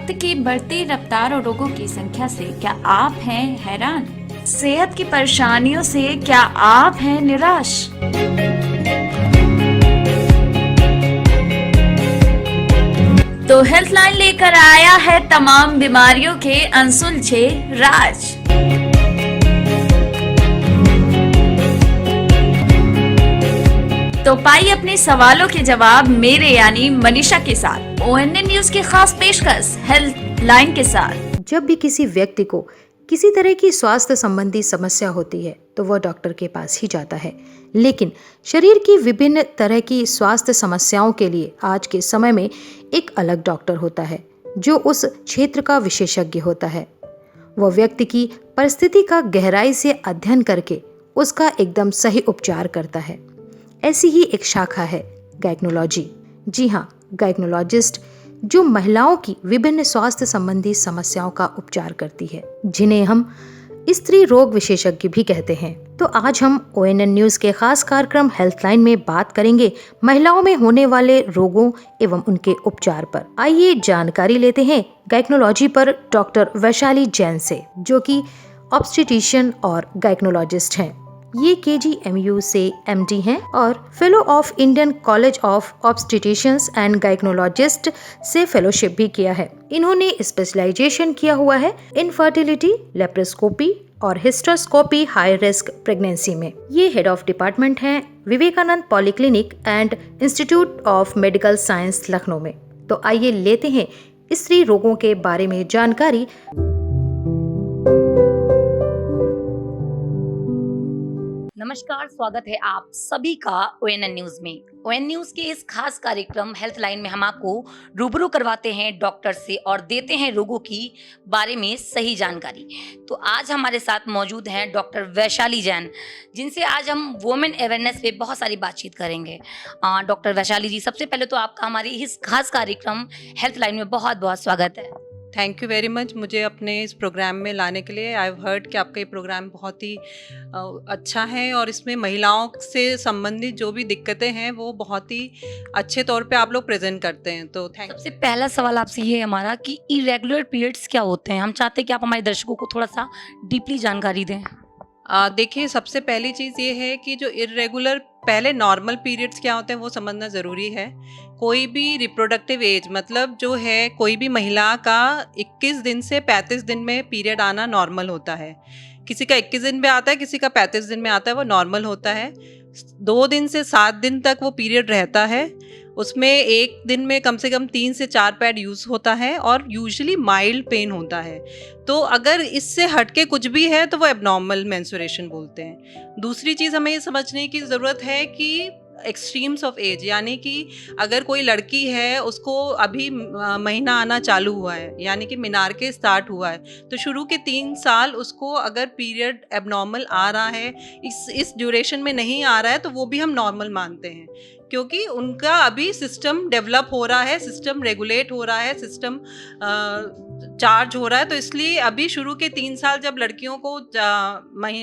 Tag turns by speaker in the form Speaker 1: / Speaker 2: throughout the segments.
Speaker 1: वक्त की बढ़ती रफ्तार और रोगों की संख्या से क्या आप हैं हैरान? सेहत की परेशानियों से क्या आप हैं निराश? तो हेल्थलाइन लेकर आया है तमाम बीमारियों के अनसुलझे राज। तो पाइए अपने सवालों के जवाब मेरे यानी मनीषा के साथ ONN न्यूज की खास पेशकश हेल्थ लाइन के साथ।
Speaker 2: जब भी किसी व्यक्ति को किसी तरह की स्वास्थ्य संबंधी समस्या होती है तो वह डॉक्टर के पास ही जाता है, लेकिन शरीर की विभिन्न तरह की स्वास्थ्य समस्याओं के लिए आज के समय में एक अलग डॉक्टर होता है जो उस क्षेत्र का विशेषज्ञ होता है। वह व्यक्ति की परिस्थिति का गहराई से अध्ययन करके उसका एकदम सही उपचार करता है। ऐसी ही एक शाखा है गायक्नोलॉजी। जी हाँ, गायक्नोलॉजिस्ट जो महिलाओं की विभिन्न स्वास्थ्य संबंधी समस्याओं का उपचार करती है, जिन्हें हम स्त्री रोग विशेषज्ञ भी कहते हैं। तो आज हम ONN न्यूज के खास कार्यक्रम हेल्थलाइन में बात करेंगे महिलाओं में होने वाले रोगों एवं उनके उपचार पर। आइए जानकारी लेते हैं गायक्नोलॉजी पर डॉक्टर वैशाली जैन से, जो कि ऑब्स्टेट्रिशियन और गायक्नोलॉजिस्ट हैं। ये KGMU से MD हैं और fellow of Indian college of obstetricians and gynaecologists से फेलोशिप भी किया है। इन्होंने स्पेशलाइजेशन किया हुआ है इनफर्टिलिटी, लेप्रोस्कोपी और हिस्ट्रोस्कोपी हाई रिस्क प्रेगनेंसी में। ये हेड ऑफ डिपार्टमेंट हैं Vivekananda polyclinic and institute of medical science Lucknow में। तो आइए लेते हैं स्त्री रोगों के बारे में जानकारी।
Speaker 3: नमस्कार, स्वागत है आप सभी का ONN न्यूज में। ONN न्यूज के इस खास कार्यक्रम हेल्थ लाइन में हम आपको रूबरू करवाते हैं डॉक्टर से और देते हैं रोगों की बारे में सही जानकारी। तो आज हमारे साथ मौजूद हैं डॉक्टर वैशाली जैन, जिनसे आज हम वुमेन अवेयरनेस पे बहुत सारी बातचीत करेंगे। डॉक्टर वैशाली जी, सबसे पहले तो आपका हमारे इस खास कार्यक्रम हेल्थ लाइन में बहुत बहुत स्वागत है।
Speaker 4: थैंक यू वेरी मच मुझे अपने इस प्रोग्राम में लाने के लिए। आई हैव हर्ड कि आपका ये प्रोग्राम बहुत ही अच्छा है और इसमें महिलाओं से संबंधित जो भी दिक्कतें हैं वो बहुत ही अच्छे तौर पे आप लोग प्रेजेंट करते हैं, तो थैंक यू।
Speaker 3: सबसे पहला सवाल आपसे ये है हमारा कि इरेगुलर पीरियड्स क्या होते हैं। हम चाहते हैं कि आप हमारे दर्शकों को थोड़ा सा डीपली जानकारी दें।
Speaker 4: देखिए, सबसे पहली चीज़ ये है कि जो इरेगुलर, पहले नॉर्मल पीरियड्स क्या होते हैं वो समझना ज़रूरी है। कोई भी रिप्रोडक्टिव एज मतलब जो है, कोई भी महिला का 21 दिन से 35 दिन में पीरियड आना नॉर्मल होता है। किसी का 21 दिन में आता है, किसी का 35 दिन में आता है, वो नॉर्मल होता है। 2 दिन से 7 दिन तक वो पीरियड रहता है। उसमें एक दिन में कम से कम 3 से 4 पैड यूज़ होता है और यूजुअली माइल्ड पेन होता है। तो अगर इससे हटके कुछ भी है तो वो एबनॉर्मल मेंस्ट्रुएशन बोलते हैं। दूसरी चीज़ हमें ये समझने की ज़रूरत है कि एक्सट्रीम्स ऑफ एज, यानी कि अगर कोई लड़की है उसको अभी महीना आना चालू हुआ है, यानी कि मिनार्के स्टार्ट हुआ है, तो शुरू के 3 साल उसको अगर पीरियड एबनॉर्मल आ रहा है, इस ड्यूरेशन में नहीं आ रहा है, तो वो भी हम नॉर्मल मानते हैं, क्योंकि उनका अभी सिस्टम डेवलप हो रहा है, सिस्टम रेगुलेट हो रहा है, सिस्टम चार्ज हो रहा है। तो इसलिए अभी शुरू के 3 साल जब लड़कियों को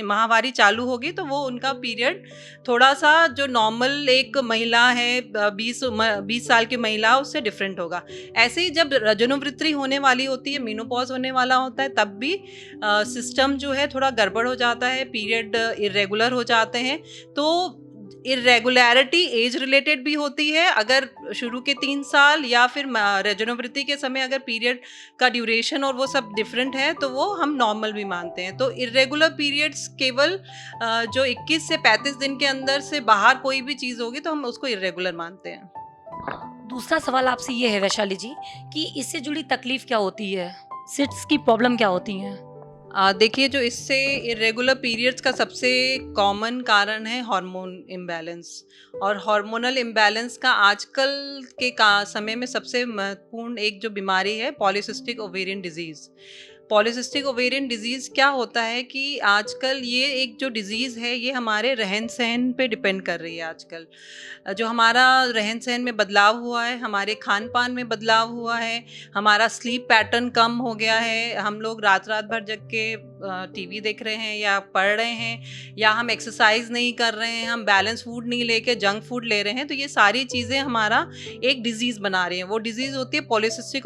Speaker 4: माहवारी चालू होगी तो वो उनका पीरियड थोड़ा सा जो नॉर्मल एक महिला है 20 साल की महिला उससे डिफरेंट होगा। ऐसे ही जब रजोनिवृत्ति होने वाली होती है, मेनोपॉज होने वाला होता है, तब भी सिस्टम जो है थोड़ा गड़बड़ हो जाता है, पीरियड इरेगुलर हो जाते हैं। तो इरेगुलरिटी एज रिलेटेड भी होती है। अगर शुरू के 3 साल या फिर रजोनिवृत्ति के समय अगर पीरियड का ड्यूरेशन और वो सब डिफरेंट है तो वो हम नॉर्मल भी मानते हैं। तो इरेगुलर पीरियड्स केवल जो 21 से 35 दिन के अंदर से बाहर कोई भी चीज़ होगी तो हम उसको इरेगुलर मानते हैं।
Speaker 3: दूसरा सवाल आपसे ये है वैशाली जी कि इससे जुड़ी तकलीफ क्या होती है, सिट्स की प्रॉब्लम क्या होती है।
Speaker 4: देखिए, जो इससे इरेगुलर पीरियड्स का सबसे कॉमन कारण है हार्मोन इम्बैलेंस, और हार्मोनल इम्बैलेंस का आजकल के समय में सबसे महत्वपूर्ण एक जो बीमारी है polycystic ovarian disease. Polycystic ovarian disease क्या होता है कि आजकल ये एक जो डिज़ीज़ है ये हमारे रहन-सहन पे डिपेंड कर रही है आजकल। जो हमारा रहन-सहन में बदलाव हुआ है, हमारे खान-पान में बदलाव हुआ है, हमारा स्लीप पैटर्न कम हो गया है, हम लोग रात-रात भर जग के टीवी देख रहे हैं या पढ़ रहे हैं, या हम एक्सरसाइज़ नहीं कर रहे हैं, हम बैलेंस फूड नहीं लेके जंक फूड ले रहे हैं, तो ये सारी चीज़ें हमारा एक डिज़ीज़ बना रही हैं। वो डिज़ीज़ होती है पॉलीसिस्टिक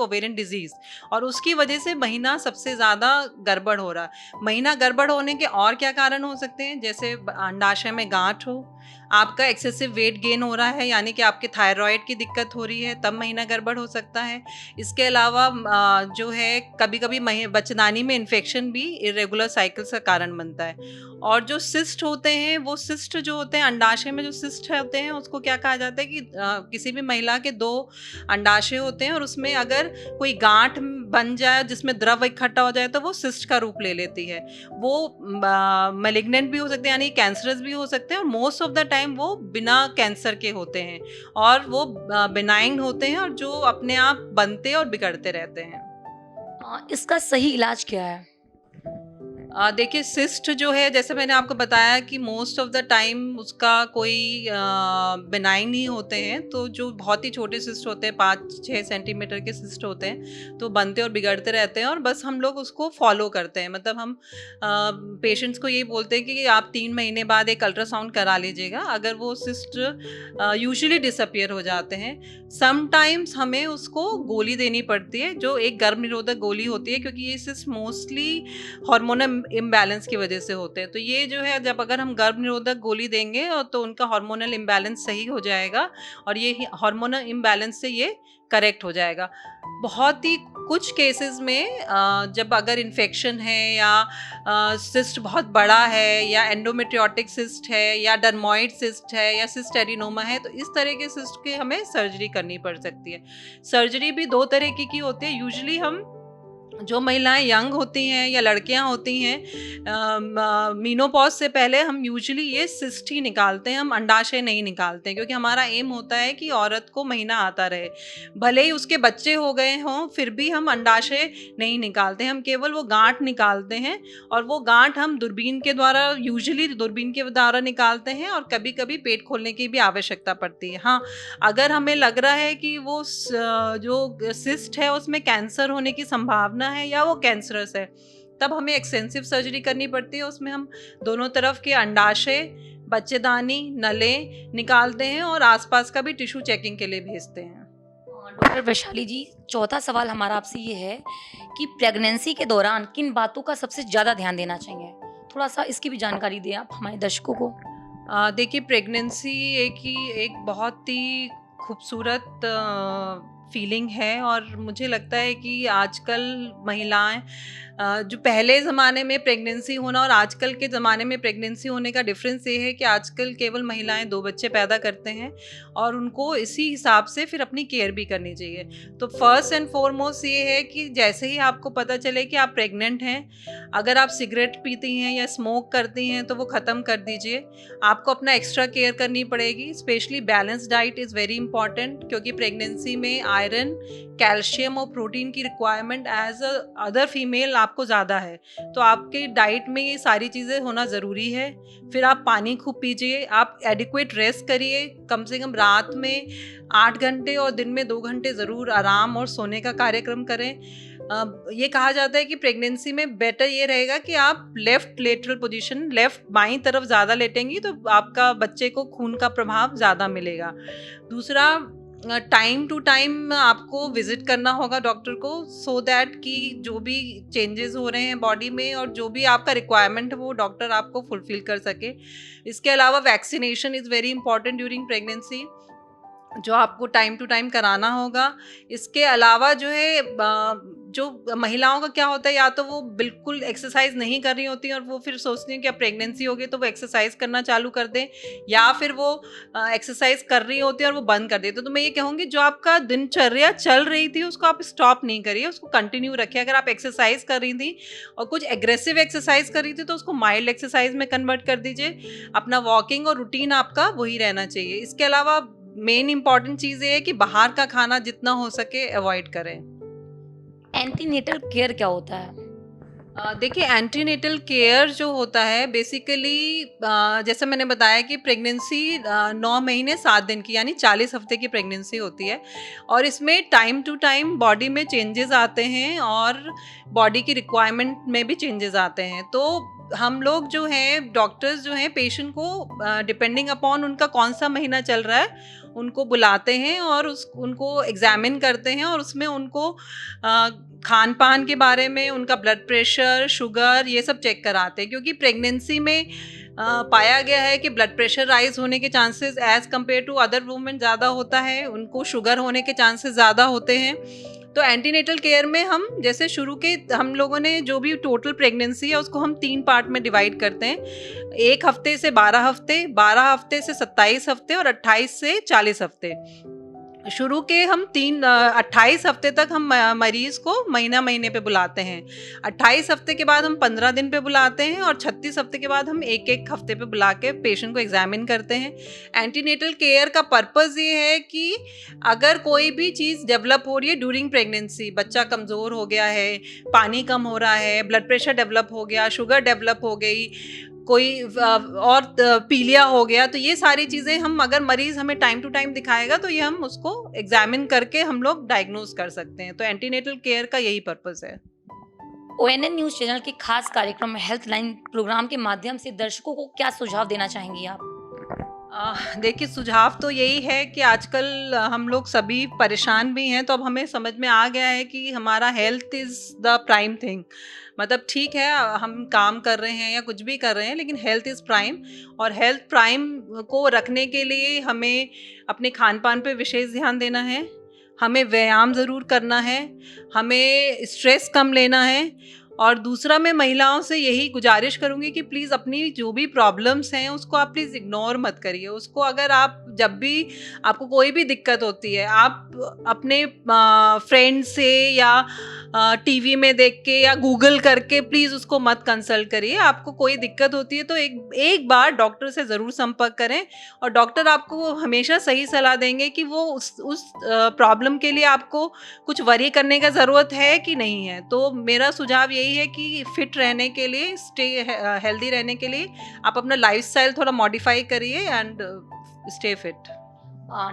Speaker 4: ओवेरियन डिज़ीज़, और उसकी वजह से महीना सबसे ज़्यादा गड़बड़ हो रहा है। महीना गड़बड़ होने के और क्या कारण हो सकते हैं, जैसे अंडाशय में गांठ हो, आपका एक्सेसिव वेट गेन हो रहा है, यानी कि आपके थायराइड की दिक्कत हो रही है, तब महीना गड़बड़ हो सकता है। इसके अलावा जो है कभी-कभी बच्चेदानी में इन्फेक्शन भी इर्रेगुलर साइकिल्स का कारण बनता है। और जो सिस्ट होते हैं, वो सिस्ट जो होते हैं अंडाशय में, जो सिस्ट होते हैं उसको क्या कहा जाता है कि किसी भी महिला के 2 अंडाशय होते हैं और उसमें अगर कोई गांठ बन जाए जिसमें द्रव इकट्ठा हो जाए तो वो सिस्ट का रूप ले लेती है। वो मैलिग्नेंट भी हो सकते हैं, यानी कैंसरस भी हो सकते हैं, और मोस्ट ऑफ द टाइम वो बिना कैंसर के होते हैं और वो बिनाइन होते हैं और जो अपने आप बनते और बिगड़ते रहते हैं।
Speaker 3: इसका सही इलाज क्या है?
Speaker 4: देखिए, सिस्ट जो है जैसे मैंने आपको बताया कि मोस्ट ऑफ द टाइम उसका कोई बिनाइन ही होते हैं, तो जो बहुत ही छोटे सिस्ट होते हैं 5-6 सेंटीमीटर के सिस्ट होते हैं, तो बनते और बिगड़ते रहते हैं और बस हम लोग उसको फॉलो करते हैं। मतलब हम पेशेंट्स को यही बोलते हैं कि आप 3 महीने बाद एक अल्ट्रासाउंड करा लीजिएगा। अगर वो सिस्ट यूजुअली डिसअपियर हो जाते हैं, समटाइम्स हमें उसको गोली देनी पड़ती है जो एक गर्भ निरोधक गोली होती है, क्योंकि ये सिस्ट मोस्टली हार्मोनल इम्बैलेंस की वजह से होते हैं। तो ये जो है, जब अगर हम गर्भ निरोधक गोली देंगे और तो उनका हार्मोनल इम्बैलेंस सही हो जाएगा और ये हार्मोनल इम्बैलेंस से ये करेक्ट हो जाएगा। बहुत ही कुछ केसेस में जब अगर इन्फेक्शन है या सिस्ट बहुत बड़ा है या एंडोमेट्रियोटिक सिस्ट है या डर्मोइड सिस्ट है या सिस्ट एडिनोमा है, तो इस तरह के सिस्ट की हमें सर्जरी करनी पड़ सकती है। सर्जरी भी 2 तरह की होती है। यूजुअली हम जो महिलाएं यंग होती हैं या लड़कियां होती हैं, मीनोपॉज से पहले हम यूजुअली ये सिस्ट ही निकालते हैं, हम अंडाशय नहीं निकालते हैं, क्योंकि हमारा एम होता है कि औरत को महीना आता रहे। भले ही उसके बच्चे हो गए हों, फिर भी हम अंडाशय नहीं निकालते, हम केवल वो गांठ निकालते हैं, और वो गांठ हम दूरबीन के द्वारा, यूजुअली दूरबीन के द्वारा निकालते हैं, और कभी कभी पेट खोलने की भी आवश्यकता पड़ती है। हाँ, अगर हमें लग रहा है कि वो जो सिस्ट है उसमें कैंसर होने की संभावना है या वो कैंसरस है, तब हमें एक्सटेंसिव सर्जरी करनी पड़ती है। उसमें हम दोनों तरफ के अंडाशय, बच्चेदानी, नले निकालते हैं और आसपास का भी टिश्यू चेकिंग के लिए भेजते हैं।
Speaker 3: डॉक्टर वैशाली जी, चौथा सवाल हमारा आपसे ये है कि प्रेगनेंसी के दौरान किन बातों का सबसे ज़्यादा ध्यान देना चाहिए? थोड़ा सा इसकी भी जानकारी दें आप हमारे दर्शकों को।
Speaker 4: देखिए, प्रेगनेंसी एक बहुत ही खूबसूरत फीलिंग है, और मुझे लगता है कि आजकल महिलाएं जो पहले ज़माने में प्रेगनेंसी होना और आजकल के ज़माने में प्रेगनेंसी होने का डिफरेंस ये है कि आजकल केवल महिलाएं 2 बच्चे पैदा करते हैं और उनको इसी हिसाब से फिर अपनी केयर भी करनी चाहिए। तो फर्स्ट एंड फॉरमोस्ट ये है कि जैसे ही आपको पता चले कि आप प्रेग्नेंट हैं, अगर आप सिगरेट पीती हैं या स्मोक करती हैं तो वो ख़त्म कर दीजिए। आपको अपना एक्स्ट्रा केयर करनी पड़ेगी, specially balance diet is very important, क्योंकि प्रेगनेंसी में आयरन, कैल्शियम और प्रोटीन की रिक्वायरमेंट एज अदर फीमेल आपको ज़्यादा है, तो आपके डाइट में ये सारी चीज़ें होना ज़रूरी है। फिर आप पानी खूब पीजिए, आप एडिक्वेट रेस्ट करिए, कम से कम रात में 8 घंटे और दिन में 2 घंटे ज़रूर आराम और सोने का कार्यक्रम करें। ये कहा जाता है कि प्रेगनेंसी में बेटर ये रहेगा कि आप लेफ़्ट लेटरल पोजीशन, लेफ़्ट बाईं तरफ ज़्यादा लेटेंगी तो आपका बच्चे को खून का प्रभाव ज़्यादा मिलेगा। दूसरा, टाइम टू टाइम आपको विजिट करना होगा डॉक्टर को, सो दैट कि जो भी चेंजेस हो रहे हैं बॉडी में और जो भी आपका रिक्वायरमेंट है वो डॉक्टर आपको फुलफिल कर सके। इसके अलावा vaccination is very important during pregnancy, जो आपको टाइम टू टाइम कराना होगा। इसके अलावा जो है, जो महिलाओं का क्या होता है, या तो वो बिल्कुल एक्सरसाइज नहीं कर रही होती और वो फिर सोचती हैं कि अब प्रेगनेंसी हो गई तो वो एक्सरसाइज करना चालू कर दें, या फिर वो एक्सरसाइज कर रही होती है और वो बंद कर देते। तो मैं ये कहूँगी, जो आपका दिनचर्या चल रही थी उसको आप स्टॉप नहीं करिए, उसको कंटिन्यू रखिए। अगर आप एक्सरसाइज कर रही थी और कुछ एग्रेसिव एक्सरसाइज कर रही थी तो उसको माइल्ड एक्सरसाइज में कन्वर्ट कर दीजिए। अपना वॉकिंग और रूटीन आपका वही रहना चाहिए। इसके अलावा मेन इंपॉर्टेंट चीज़ ये है कि बाहर का खाना जितना हो सके अवॉइड करें।
Speaker 3: एंटीनेटल केयर क्या होता है?
Speaker 4: देखिए, एंटीनेटल केयर जो होता है बेसिकली, जैसे मैंने बताया कि प्रेगनेंसी 9 महीने 7 दिन की यानी 40 हफ्ते की प्रेगनेंसी होती है और इसमें टाइम टू टाइम बॉडी में चेंजेस आते हैं और बॉडी की रिक्वायरमेंट में भी चेंजेस आते हैं। तो हम लोग जो हैं, डॉक्टर्स जो हैं, पेशेंट को डिपेंडिंग अपॉन उनका कौन सा महीना चल रहा है उनको बुलाते हैं और उनको एग्जामिन करते हैं और उसमें उनको खान पान के बारे में, उनका ब्लड प्रेशर, शुगर, ये सब चेक कराते हैं, क्योंकि प्रेगनेंसी में पाया गया है कि ब्लड प्रेशर राइज होने के chances as compare to other women ज़्यादा होता है, उनको शुगर होने के चांसेस ज़्यादा होते हैं। तो एंटीनेटल केयर में हम जैसे हम लोगों ने जो भी टोटल प्रेगनेंसी है उसको हम 3 पार्ट में डिवाइड करते हैं। 1 हफ्ते से 12 हफ्ते, 12 हफ्ते से 27 हफ्ते और 28 से 40 हफ्ते। शुरू के हम 28 हफ्ते तक हम मरीज को महीने पे बुलाते हैं। 28 हफ्ते के बाद हम 15 दिन पे बुलाते हैं और 36 हफ्ते के बाद हम एक हफ्ते पे बुला के पेशेंट को एग्जामिन करते हैं। एंटीनेटल केयर का पर्पज़ ये है कि अगर कोई भी चीज़ डेवलप हो रही है ड्यूरिंग प्रेगनेंसी, बच्चा कमज़ोर हो गया है, पानी कम हो रहा है, ब्लड प्रेशर डेवलप हो गया, शुगर डेवलप हो गई, कोई और पीलिया हो गया, तो ये सारी चीज़ें हम, अगर मरीज़ हमें टाइम टू टाइम दिखाएगा तो ये हम उसको एग्जामिन करके हम लोग डायग्नोज कर सकते हैं। तो एंटीनेटल केयर का यही पर्पस है।
Speaker 3: ओएनएन न्यूज़ चैनल के खास कार्यक्रम हेल्थ लाइन प्रोग्राम के माध्यम से दर्शकों को क्या सुझाव देना चाहेंगी आप?
Speaker 4: देखिए, सुझाव तो यही है कि आजकल हम लोग सभी परेशान भी हैं, तो अब हमें समझ में आ गया है कि हमारा health is the prime thing. मतलब ठीक है, हम काम कर रहे हैं या कुछ भी कर रहे हैं, लेकिन हेल्थ इज़ प्राइम, और हेल्थ प्राइम को रखने के लिए हमें अपने खान पान पे विशेष ध्यान देना है, हमें व्यायाम ज़रूर करना है, हमें स्ट्रेस कम लेना है, और दूसरा मैं महिलाओं से यही गुजारिश करूँगी कि प्लीज़ अपनी जो भी प्रॉब्लम्स हैं उसको आप प्लीज़ इग्नोर मत करिए। उसको, अगर आप जब भी आपको कोई भी दिक्कत होती है, आप अपने फ्रेंड से या टीवी में देख के या गूगल करके प्लीज़ उसको मत कंसल्ट करिए। आपको कोई दिक्कत होती है तो एक बार डॉक्टर से ज़रूर संपर्क करें, और डॉक्टर आपको हमेशा सही सलाह देंगे कि वो उस प्रॉब्लम के लिए आपको कुछ वरी करने का ज़रूरत है कि नहीं है। तो मेरा सुझाव यही है कि फिट रहने के लिए, हेल्दी रहने के लिए आप अपना लाइफस्टाइल थोड़ा मॉडिफाई करिए and stay fit.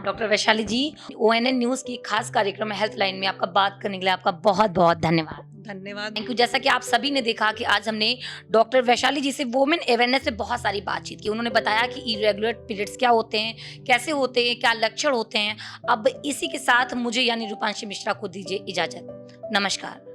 Speaker 3: Doctor Vaishali ji, ONN news की खास कार्यक्रम हेल्थ लाइन में आपका बात करने के लिए आपका बहुत बहुत धन्यवाद।
Speaker 4: धन्यवाद।
Speaker 3: Thank you. जैसा कि आप सभी ने देखा कि आज हमने डॉक्टर वैशाली जी से वुमेन अवेयरनेस पे बहुत सारी बातचीत की। उन्होंने बताया कि इरेगुलर पीरियड्स क्या होते हैं, कैसे होते हैं, क्या लक्षण होते हैं। अब इसी के साथ मुझे यानी रूपांशी मिश्रा को दीजिए इजाजत। नमस्कार।